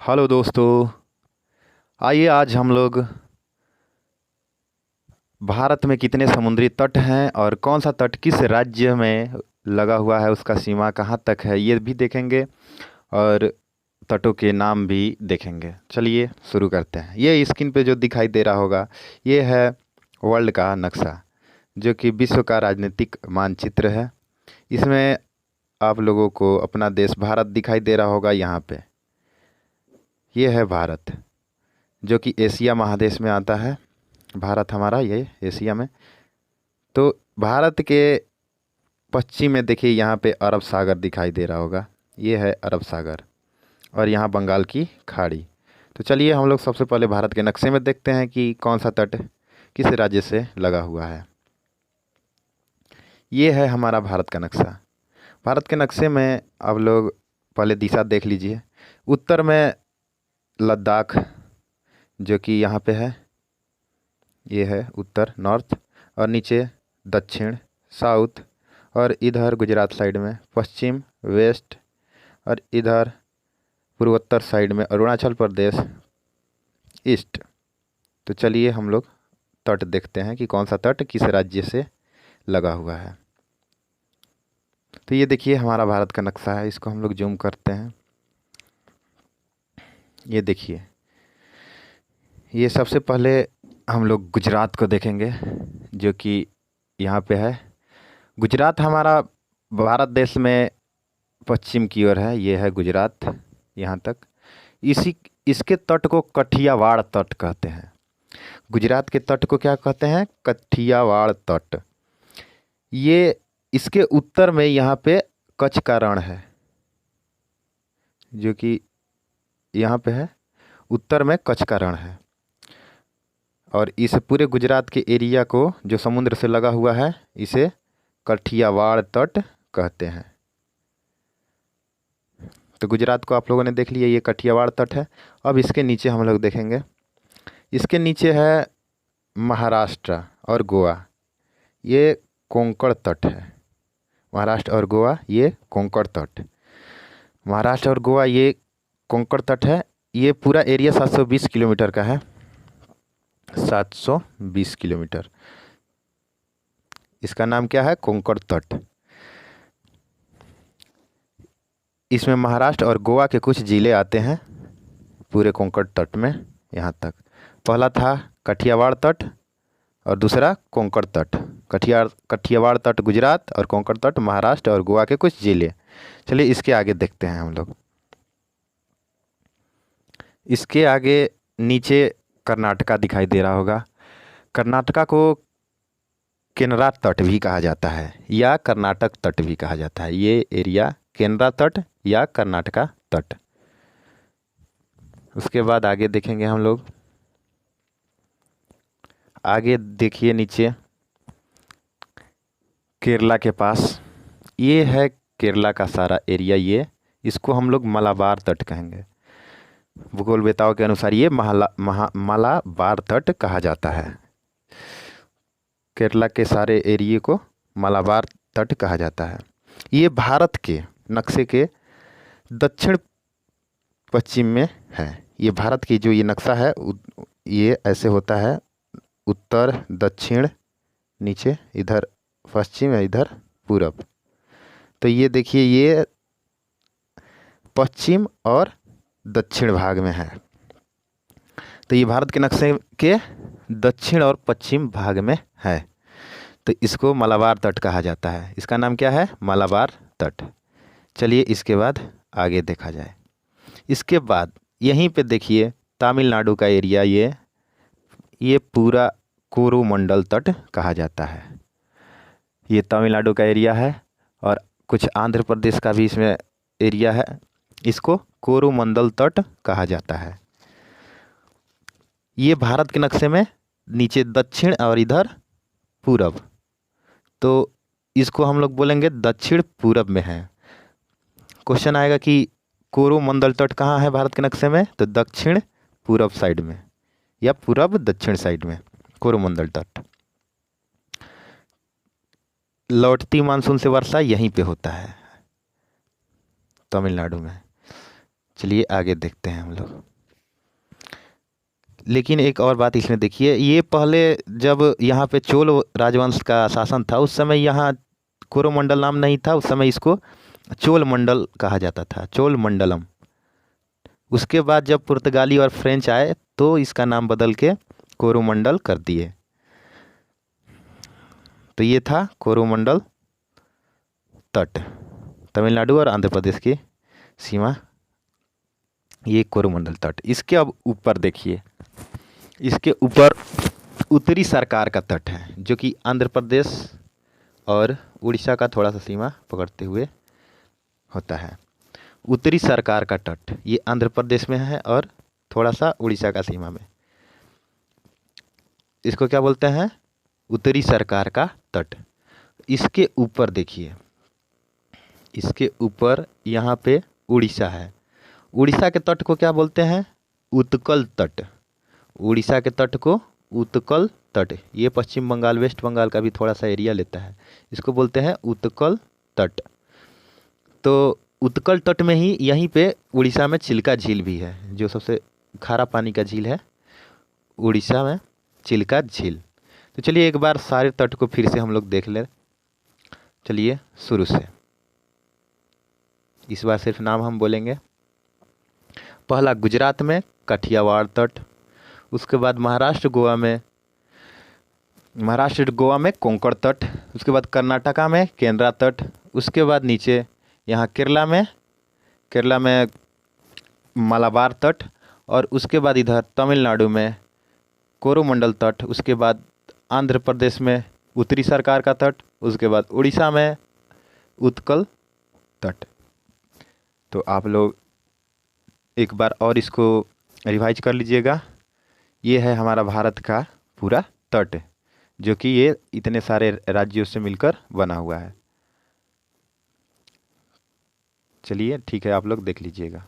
Hello दोस्तों। आइए आज हम लोग भारत में कितने समुद्री तट हैं और कौन सा तट किस राज्य में लगा हुआ है, उसका सीमा कहाँ तक है ये भी देखेंगे और तटों के नाम भी देखेंगे। चलिए शुरू करते हैं। ये स्क्रीन पे जो दिखाई दे रहा होगा ये है वर्ल्ड का नक्शा, जो कि विश्व का राजनीतिक मानचित्र है। इसमें आप लोगों को अपना देश भारत दिखाई दे रहा होगा। यहाँ पे ये है भारत, जो कि एशिया महादेश में आता है। भारत हमारा ये एशिया में। तो भारत के पश्चिम में देखिए यहाँ पे अरब सागर दिखाई दे रहा होगा। ये है अरब सागर और यहाँ बंगाल की खाड़ी। तो चलिए हम लोग सबसे पहले भारत के नक्शे में देखते हैं कि कौन सा तट किस राज्य से लगा हुआ है। ये है हमारा भारत का नक्शा। भारत के नक्शे में आप लोग पहले दिशा देख लीजिए। उत्तर में लद्दाख, जो कि यहाँ पे है, ये है उत्तर नॉर्थ, और नीचे दक्षिण साउथ, और इधर गुजरात साइड में पश्चिम वेस्ट, और इधर पूर्वोत्तर साइड में अरुणाचल प्रदेश ईस्ट। तो चलिए हम लोग तट देखते हैं कि कौन सा तट किस राज्य से लगा हुआ है। तो ये देखिए हमारा भारत का नक्शा है। इसको हम लोग जूम करते हैं। ये देखिए, ये सबसे पहले हम लोग गुजरात को देखेंगे, जो कि यहाँ पे है। गुजरात हमारा भारत देश में पश्चिम की ओर है। ये है गुजरात यहाँ तक। इसी इसके तट को कठियावाड़ तट कहते हैं। गुजरात के तट को क्या कहते हैं? कठियावाड़ तट। ये इसके उत्तर में यहाँ पे कच्छ का रण है, जो कि यहाँ पे है। उत्तर में कच्छ का रण है और इस पूरे गुजरात के एरिया को जो समुद्र से लगा हुआ है इसे कठियावाड़ तट कहते हैं। तो गुजरात को आप लोगों ने देख लिया, ये कठियावाड़ तट है। अब इसके नीचे हम लोग देखेंगे। इसके नीचे है महाराष्ट्र और गोवा। ये कोंकण तट है। महाराष्ट्र और गोवा ये कोंकण तट। महाराष्ट्र और गोवा ये कोंकण तट है। ये पूरा एरिया 720 किलोमीटर का है। 720 किलोमीटर। इसका नाम क्या है? कोंकण तट। इसमें महाराष्ट्र और गोवा के कुछ ज़िले आते हैं पूरे कोंकण तट में। यहाँ तक पहला था कठियावाड़ तट और दूसरा कोंकण तट। कठियावाड़ तट गुजरात और कोंकण तट महाराष्ट्र और गोवा के कुछ ज़िले। चलिए इसके आगे देखते हैं हम लोग। इसके आगे नीचे कर्नाटका दिखाई दे रहा होगा। कर्नाटका को केनरा तट भी कहा जाता है या कर्नाटक तट भी कहा जाता है। ये एरिया केनरा तट या कर्नाटका तट। उसके बाद आगे देखेंगे हम लोग। आगे देखिए नीचे केरला के पास ये है केरला का सारा एरिया। ये इसको हम लोग मलाबार तट कहेंगे। भूगोल वेताओं के अनुसार ये मलाबार तट कहा जाता है। केरला के सारे एरिया को मलाबार तट कहा जाता है। ये भारत के नक्शे के दक्षिण पश्चिम में है। ये भारत की जो ये नक्शा है ये ऐसे होता है, उत्तर दक्षिण नीचे, इधर पश्चिम है, इधर पूरब। तो ये देखिए ये पश्चिम और दक्षिण भाग में है। तो ये भारत के नक्शे के दक्षिण और पश्चिम भाग में है। तो इसको मलाबार तट कहा जाता है। इसका नाम क्या है? मलाबार तट। चलिए इसके बाद आगे देखा जाए। इसके बाद यहीं पे देखिए तमिलनाडु का एरिया, ये पूरा कोरोमंडल तट कहा जाता है। ये तमिलनाडु का एरिया है और कुछ आंध्र प्रदेश का भी इसमें एरिया है। इसको कोरोमंडल तट कहा जाता है। ये भारत के नक्शे में नीचे दक्षिण और इधर पूरब। तो इसको हम लोग बोलेंगे दक्षिण पूरब में है। क्वेश्चन आएगा कि कोरोमंडल तट कहाँ है भारत के नक्शे में? तो दक्षिण पूरब साइड में या पूरब दक्षिण साइड में कोरोमंडल तट। लौटती मानसून से वर्षा यहीं पे होता है तमिलनाडु में। चलिए आगे देखते हैं हम लोग। लेकिन एक और बात इसमें देखिए, ये पहले जब यहाँ पे चोल राजवंश का शासन था उस समय यहाँ कोरोमंडल नाम नहीं था, उस समय इसको चोल मंडल कहा जाता था, चोल मंडलम। उसके बाद जब पुर्तगाली और फ्रेंच आए तो इसका नाम बदल के कोरोमंडल कर दिए। तो ये था कोरोमंडल तट, तमिलनाडु और आंध्र प्रदेश की सीमा, ये कोरोमंडल तट। इसके अब ऊपर देखिए, इसके ऊपर उत्तरी सरकार का तट है जो कि आंध्र प्रदेश और उड़ीसा का थोड़ा सा सीमा पकड़ते हुए होता है। उत्तरी सरकार का तट ये आंध्र प्रदेश में है और थोड़ा सा उड़ीसा का सीमा में। इसको क्या बोलते हैं? उत्तरी सरकार का तट। इसके ऊपर देखिए, इसके ऊपर यहाँ पे उड़ीसा है। उड़ीसा के तट को क्या बोलते हैं? उत्कल तट। उड़ीसा के तट को उत्कल तट, ये पश्चिम बंगाल वेस्ट बंगाल का भी थोड़ा सा एरिया लेता है, इसको बोलते हैं उत्कल तट। तो उत्कल तट में ही यहीं पे उड़ीसा में चिल्का झील भी है, जो सबसे खारा पानी का झील है उड़ीसा में, चिल्का झील। तो चलिए एक बार सारे तट को फिर से हम लोग देख लें। चलिए शुरू से, इस बार सिर्फ नाम हम बोलेंगे। पहला गुजरात में काठियावाड़ तट, उसके बाद महाराष्ट्र गोवा में कोंकण तट, उसके बाद कर्नाटका में केंद्रा तट, उसके बाद नीचे यहाँ केरला में मालाबार तट, और उसके बाद इधर तमिलनाडु में कोरोमंडल तट, उसके बाद आंध्र प्रदेश में उत्तरी सरकार का तट, उसके बाद उड़ीसा में उत्कल तट। तो आप लोग एक बार और इसको रिवाइज कर लीजिएगा। ये है हमारा भारत का पूरा तट, जो कि ये इतने सारे राज्यों से मिलकर बना हुआ है। चलिए ठीक है, आप लोग देख लीजिएगा।